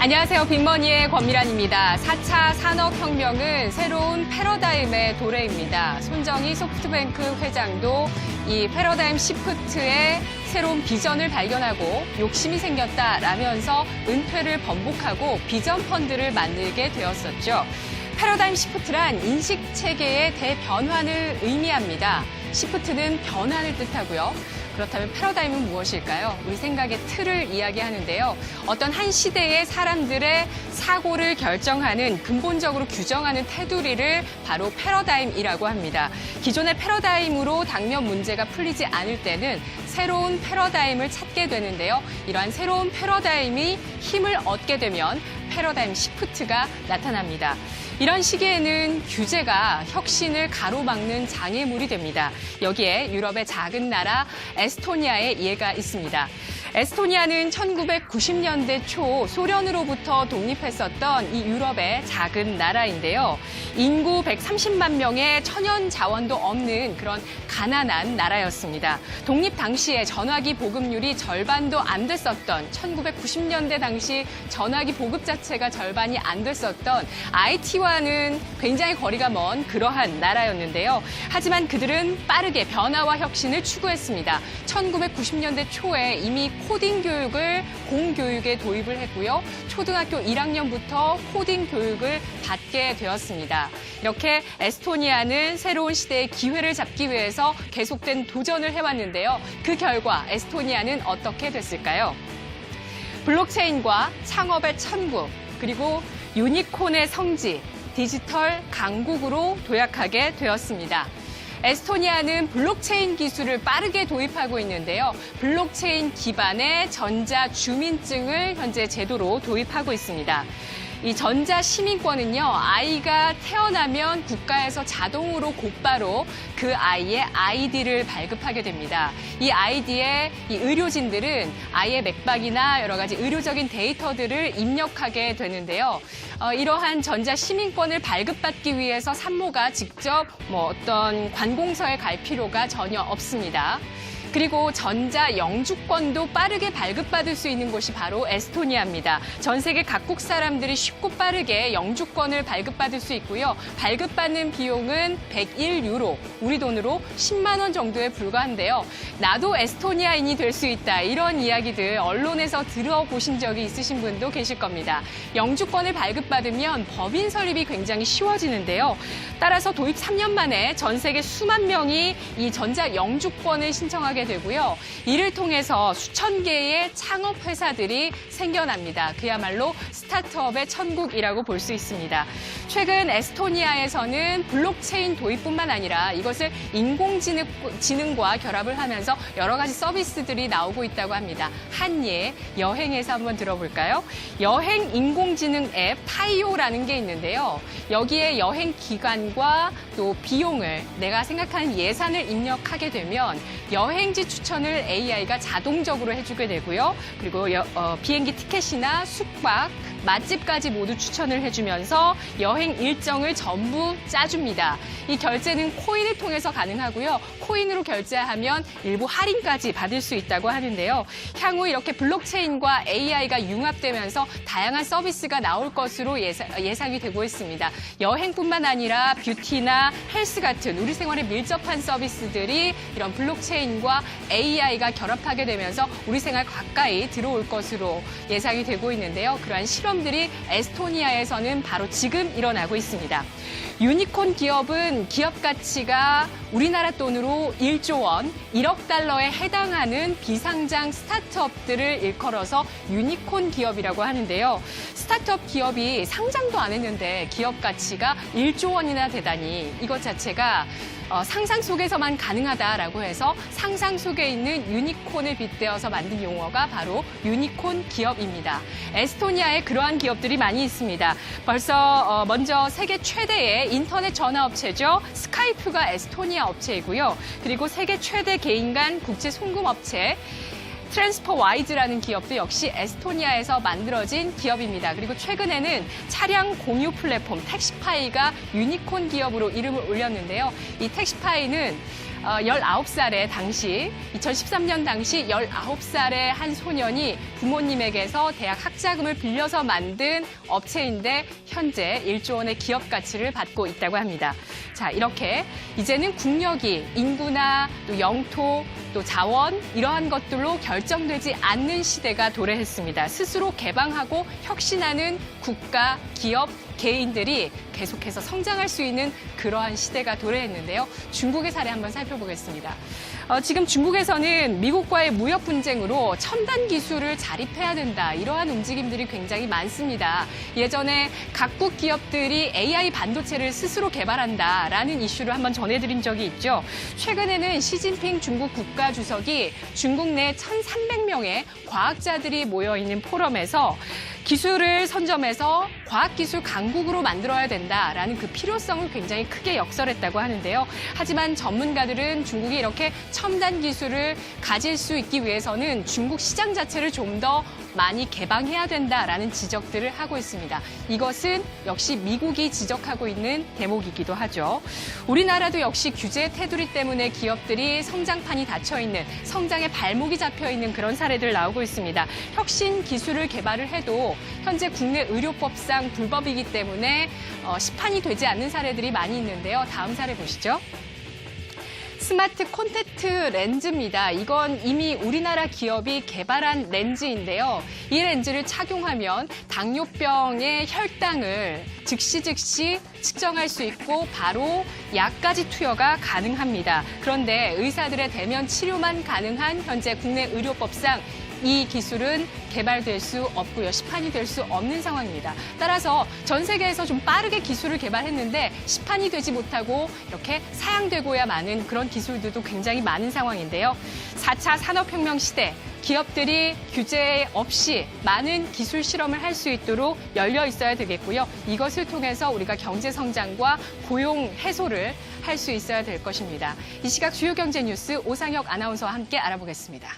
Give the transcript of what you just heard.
안녕하세요. 빅머니의 권미란입니다. 4차 산업혁명은 새로운 패러다임의 도래입니다. 손정희 소프트뱅크 회장도 이 패러다임 시프트의 새로운 비전을 발견하고 욕심이 생겼다라면서 은퇴를 번복하고 비전 펀드를 만들게 되었었죠. 패러다임 시프트란 인식체계의 대변환을 의미합니다. 시프트는 변환을 뜻하고요. 그렇다면 패러다임은 무엇일까요? 우리 생각의 틀을 이야기하는데요. 어떤 한 시대의 사람들의 사고를 결정하는 근본적으로 규정하는 테두리를 바로 패러다임이라고 합니다. 기존의 패러다임으로 당면 문제가 풀리지 않을 때는 새로운 패러다임을 찾게 되는데요. 이러한 새로운 패러다임이 힘을 얻게 되면 패러다임 시프트가 나타납니다. 이런 시기에는 규제가 혁신을 가로막는 장애물이 됩니다. 여기에 유럽의 작은 나라 에스토니아의 예가 있습니다. 에스토니아는 1990년대 초 소련으로부터 독립했었던 이 유럽의 작은 나라인데요. 인구 130만 명의 천연 자원도 없는 그런 가난한 나라였습니다. 독립 당시에 전화기 보급률이 절반도 안 됐었던 1990년대 당시 전화기 보급 자체가 절반이 안 됐었던 IT와는 굉장히 거리가 먼 그러한 나라였는데요. 하지만 그들은 빠르게 변화와 혁신을 추구했습니다. 1990년대 초에 이미 코딩 교육을 공교육에 도입을 했고요. 초등학교 1학년부터 코딩 교육을 받게 되었습니다. 이렇게 에스토니아는 새로운 시대의 기회를 잡기 위해서 계속된 도전을 해왔는데요. 그 결과 에스토니아는 어떻게 됐을까요? 블록체인과 창업의 천국, 그리고 유니콘의 성지, 디지털 강국으로 도약하게 되었습니다. 에스토니아는 블록체인 기술을 빠르게 도입하고 있는데요. 블록체인 기반의 전자 주민증을 현재 제도로 도입하고 있습니다. 이 전자 시민권은요, 아이가 태어나면 국가에서 자동으로 곧바로 그 아이의 아이디를 발급하게 됩니다. 이 아이디에 이 의료진들은 아이의 맥박이나 여러 가지 의료적인 데이터들을 입력하게 되는데요. 이러한 전자 시민권을 발급받기 위해서 산모가 직접 어떤 관공서에 갈 필요가 전혀 없습니다. 그리고 전자 영주권도 빠르게 발급받을 수 있는 곳이 바로 에스토니아입니다. 전 세계 각국 사람들이 쉽고 빠르게 영주권을 발급받을 수 있고요. 발급받는 비용은 101유로, 우리 돈으로 10만 원 정도에 불과한데요. 나도 에스토니아인이 될 수 있다, 이런 이야기들 언론에서 들어보신 적이 있으신 분도 계실 겁니다. 영주권을 발급받으면 법인 설립이 굉장히 쉬워지는데요. 따라서 도입 3년 만에 전 세계 수만 명이 이 전자 영주권을 신청하게 되고요. 이를 통해서 수천 개의 창업 회사들이 생겨납니다. 그야말로 스타트업의 천국이라고 볼 수 있습니다. 최근 에스토니아에서는 블록체인 도입뿐만 아니라 이것을 인공지능과 결합을 하면서 여러 가지 서비스들이 나오고 있다고 합니다. 한 예, 여행에서 한번 들어볼까요? 여행 인공지능 앱 타이오라는 게 있는데요. 여기에 여행 기간과 또 비용을, 내가 생각하는 예산을 입력하게 되면 여행지 추천을 AI가 자동적으로 해주게 되고요. 그리고 비행기 티켓이나 숙박, 맛집까지 모두 추천을 해주면서 여행 일정을 전부 짜줍니다. 이 결제는 코인을 통해서 가능하고요. 코인으로 결제하면 일부 할인까지 받을 수 있다고 하는데요. 향후 이렇게 블록체인과 AI가 융합되면서 다양한 서비스가 나올 것으로 예상이 되고 있습니다. 여행뿐만 아니라 뷰티나 헬스 같은 우리 생활에 밀접한 서비스들이 이런 블록체인과 AI가 결합하게 되면서 우리 생활 가까이 들어올 것으로 예상이 되고 있는데요. 그러한 실험들이 에스토니아에서는 바로 지금 일어나고 있습니다. 유니콘 기업은 기업 가치가 우리나라 돈으로 1조 원, 1억 달러에 해당하는 비상장 스타트업들을 일컬어서 유니콘 기업이라고 하는데요. 스타트업 기업이 상장도 안 했는데 기업 가치가 1조 원이나 되다니, 이것 자체가 상상 속에서만 가능하다라고 해서 상상 속에 있는 유니콘을 빗대어서 만든 용어가 바로 유니콘 기업입니다. 에스토니아에 그러한 기업들이 많이 있습니다. 벌써 먼저 세계 최대의 인터넷 전화 업체죠. 스카이프가 에스토니아 업체이고요. 그리고 세계 최대 개인 간 국제 송금 업체 트랜스퍼와이즈라는 기업도 역시 에스토니아에서 만들어진 기업입니다. 그리고 최근에는 차량 공유 플랫폼 택시파이가 유니콘 기업으로 이름을 올렸는데요. 이 택시파이는 19살의 당시 2013년 당시 19살의 한 소년이 부모님에게서 대학 학자금을 빌려서 만든 업체인데 현재 1조 원의 기업 가치를 받고 있다고 합니다. 자, 이렇게 이제는 국력이 인구나 또 영토 또 자원 이러한 것들로 결정되지 않는 시대가 도래했습니다. 스스로 개방하고 혁신하는 국가, 기업, 개인들이 계속해서 성장할 수 있는 그러한 시대가 도래했는데요. 중국의 사례 한번 살펴보겠습니다. 지금 중국에서는 미국과의 무역 분쟁으로 첨단 기술을 자립해야 된다. 이러한 움직임들이 굉장히 많습니다. 예전에 각국 기업들이 AI 반도체를 스스로 개발한다라는 이슈를 한번 전해드린 적이 있죠. 최근에는 시진핑 중국 국가주석이 중국 내 1,300명의 과학자들이 모여있는 포럼에서 기술을 선점해서 과학기술 강국으로 만들어야 된다라는 그 필요성을 굉장히 크게 역설했다고 하는데요. 하지만 전문가들은 중국이 이렇게 첨단 기술을 가질 수 있기 위해서는 중국 시장 자체를 좀 더 많이 개방해야 된다라는 지적들을 하고 있습니다. 이것은 역시 미국이 지적하고 있는 대목이기도 하죠. 우리나라도 역시 규제 테두리 때문에 기업들이 성장판이 닫혀있는, 성장의 발목이 잡혀있는 그런 사례들 나오고 있습니다. 혁신 기술을 개발을 해도 현재 국내 의료법상 불법이기 때문에 시판이 되지 않는 사례들이 많이 있는데요. 다음 사례 보시죠. 스마트 콘택트 렌즈입니다. 이건 이미 우리나라 기업이 개발한 렌즈인데요. 이 렌즈를 착용하면 당뇨병의 혈당을 즉시 측정할 수 있고 바로 약까지 투여가 가능합니다. 그런데 의사들의 대면 치료만 가능한 현재 국내 의료법상 이 기술은 개발될 수 없고요. 시판이 될 수 없는 상황입니다. 따라서 전 세계에서 좀 빠르게 기술을 개발했는데 시판이 되지 못하고 이렇게 사양되고야 마는 그런 기술들도 굉장히 많은 상황인데요. 4차 산업혁명 시대, 기업들이 규제 없이 많은 기술 실험을 할 수 있도록 열려 있어야 되겠고요. 이것을 통해서 우리가 경제 성장과 고용 해소를 할 수 있어야 될 것입니다. 이 시각 주요 경제 뉴스 오상혁 아나운서와 함께 알아보겠습니다.